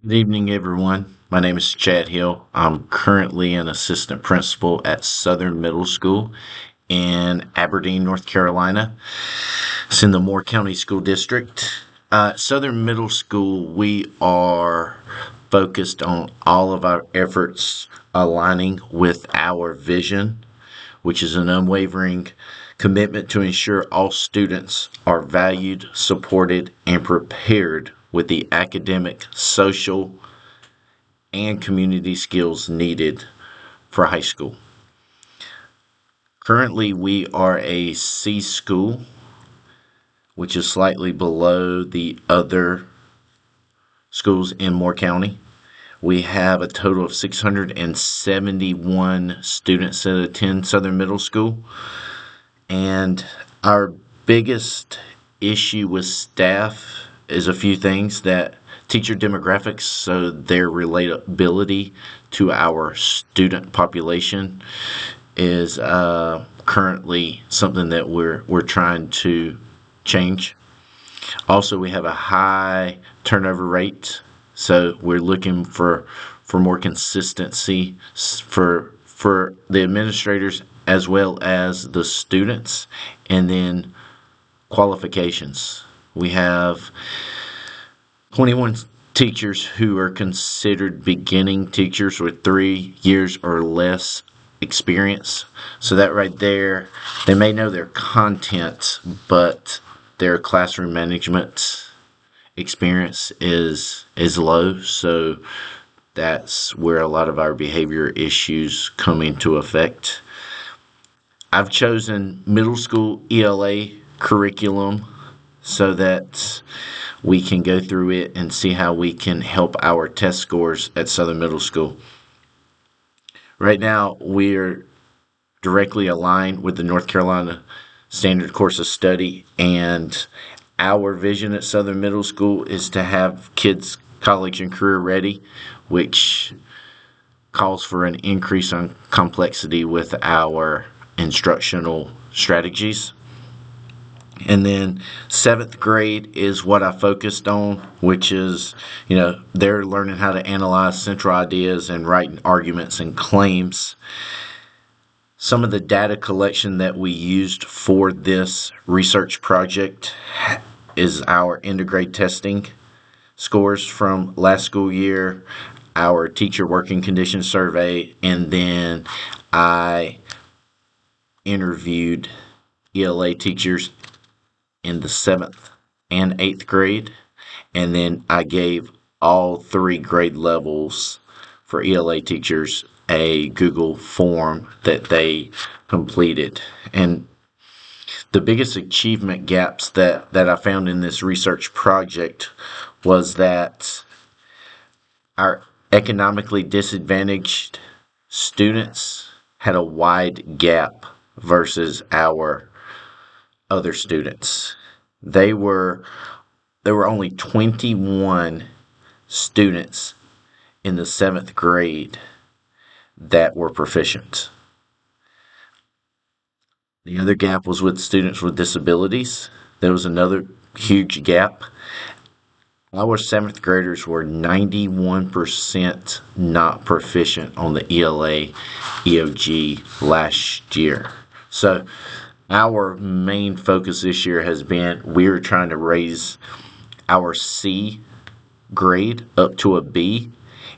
Good evening, everyone. My name is Chad Hill. I'm currently an assistant principal at Southern Middle School in Aberdeen, North Carolina. It's in the Moore County School District. Southern Middle School, we are focused on all of our efforts aligning with our vision, which is an unwavering commitment to ensure all students are valued, supported, and prepared with the academic, social, and community skills needed for high school. Currently, we are a C school, which is slightly below the other schools in Moore County. We have a total of 671 students that attend Southern Middle School. And our biggest issue with staff is a few things that teacher demographics, so their relatability to our student population is currently something that we're trying to change. Also, we have a high turnover rate, so we're looking for more consistency for the administrators as well as the students, and then qualifications. We have 21 teachers who are considered beginning teachers with 3 years or less experience. So that right there, they may know their content, but their classroom management experience is low. So that's where a lot of our behavior issues come into effect. I've chosen middle school ELA curriculum so that we can go through it and see how we can help our test scores at Southern Middle School. Right now, we're directly aligned with the North Carolina Standard Course of Study, and our vision at Southern Middle School is to have kids college and career ready, which calls for an increase on complexity with our instructional strategies. And then seventh grade is what I focused on, which is, they're learning how to analyze central ideas and write arguments and claims. Some of the data collection that we used for this research project is our end of grade testing scores from last school year, our teacher working condition survey, and then I interviewed ELA teachers in the 7th and 8th grade, and then I gave all 3 grade levels for ELA teachers a Google form that they completed. And the biggest achievement gaps that I found in this research project was that our economically disadvantaged students had a wide gap versus our other students. They were there were only 21 students in the 7th grade that were proficient. The other gap was with students with disabilities. There was another huge gap. Our 7th graders were 91% not proficient on the ELA EOG last year. So our main focus this year has been we're trying to raise our C grade up to a B,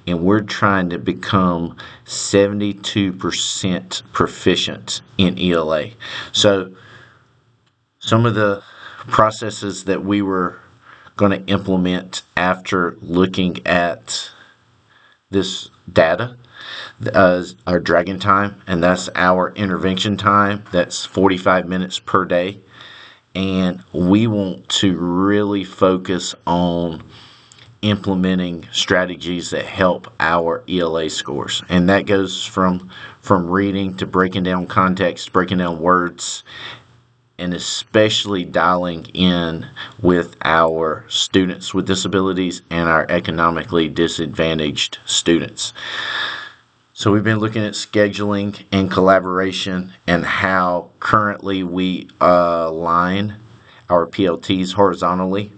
and we're trying to become 72% proficient in ELA. So some of the processes that we were going to implement after looking at this data our dragon time, and that's our intervention time. That's 45 minutes per day. And we want to really focus on implementing strategies that help our ELA scores. And that goes from reading to breaking down context, breaking down words, and especially dialing in with our students with disabilities and our economically disadvantaged students. So we've been looking at scheduling and collaboration and how currently we align our PLTs horizontally,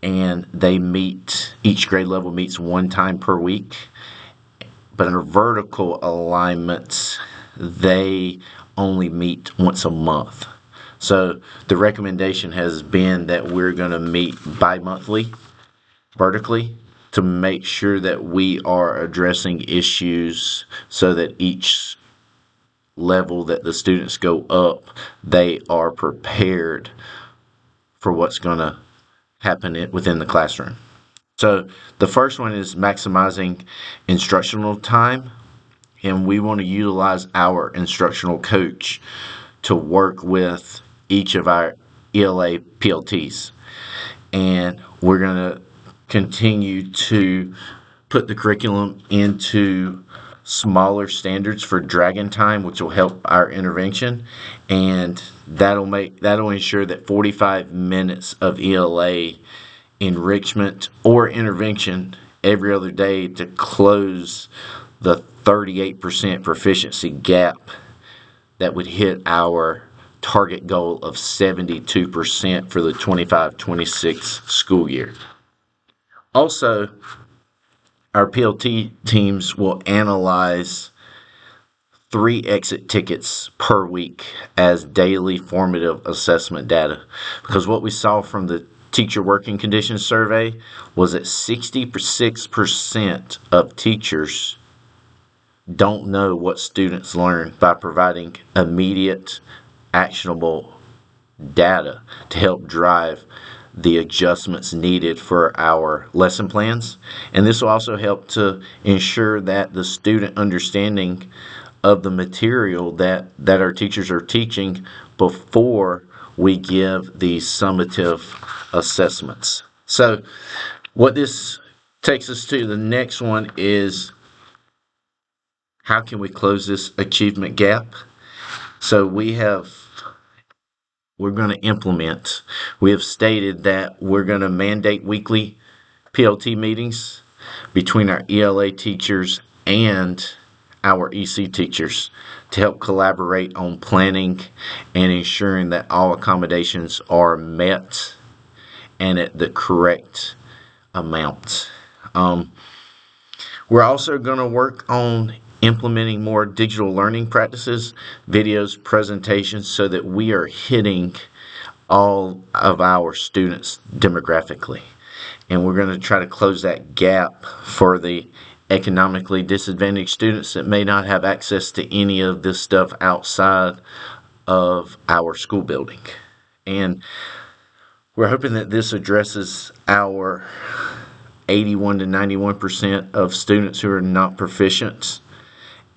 and they meet each grade level meets one time per week. But under vertical alignments, they only meet once a month. So the recommendation has been that we're going to meet bi-monthly vertically to make sure that we are addressing issues so that each level that the students go up, they are prepared for what's going to happen within the classroom. So the first one is maximizing instructional time, and we want to utilize our instructional coach to work with each of our ELA PLTs. And we're going to continue to put the curriculum into smaller standards for Dragon Time, which will help our intervention, and that'll ensure that 45 minutes of ELA enrichment or intervention every other day to close the 38% proficiency gap that would hit our target goal of 72% for the 25-26 school year. Also, our PLT teams will analyze 3 exit tickets per week as daily formative assessment data, because what we saw from the teacher working conditions survey was that 66% of teachers don't know what students learn by providing immediate, actionable data to help drive the adjustments needed for our lesson plans. And this will also help to ensure that the student understanding of the material that our teachers are teaching before we give the summative assessments. So what this takes us to the next one is, how can we close this achievement gap? So we're going to implement. We have stated that we're going to mandate weekly PLT meetings between our ELA teachers and our EC teachers to help collaborate on planning and ensuring that all accommodations are met and at the correct amount. We're also going to work on implementing more digital learning practices, videos, presentations, so that we are hitting all of our students demographically. And we're going to try to close that gap for the economically disadvantaged students that may not have access to any of this stuff outside of our school building. And we're hoping that this addresses our 81 to 91% of students who are not proficient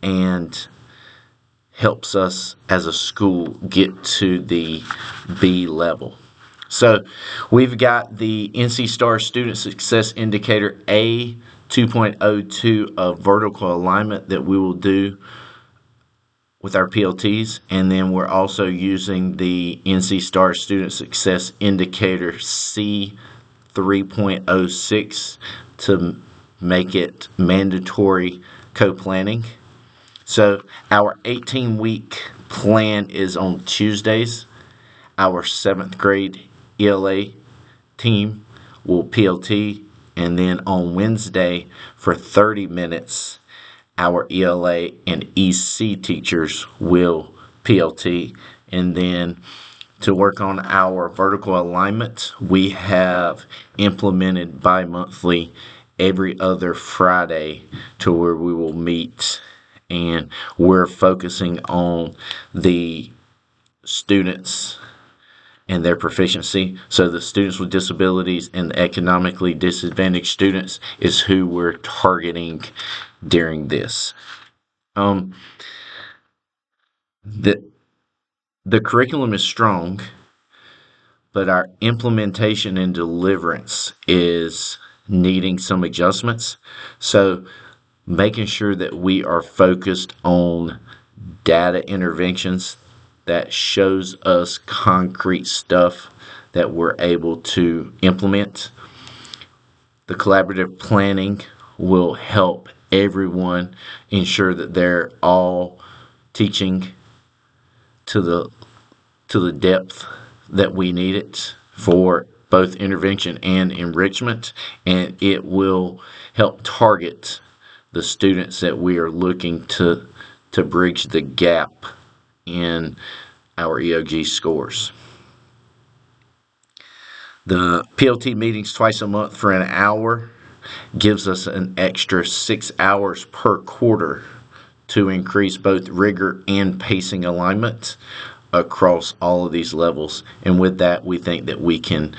and helps us as a school get to the B level. So we've got the NC STAR Student Success Indicator A 2.02 of vertical alignment that we will do with our PLTs, and then we're also using the NC STAR Student Success Indicator C 3.06 to make it mandatory co-planning. So our 18-week plan is on Tuesdays. Our 7th grade ELA team will PLT, and then on Wednesday for 30 minutes, our ELA and EC teachers will PLT. And then to work on our vertical alignment, we have implemented bi-monthly every other Friday to where we will meet, and we're focusing on the students and their proficiency. So the students with disabilities and the economically disadvantaged students is who we're targeting during this. The curriculum is strong, but our implementation and deliverance is needing some adjustments. So making sure that we are focused on data interventions that shows us concrete stuff that we're able to implement. The collaborative planning will help everyone ensure that they're all teaching to the depth that we need it for both intervention and enrichment, and it will help target the students that we are looking to bridge the gap in our EOG scores. The PLT meetings twice a month for an hour gives us an extra 6 hours per quarter to increase both rigor and pacing alignment across all of these levels. And with that, we think that we can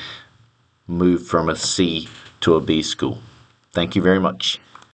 move from a C to a B school. Thank you very much.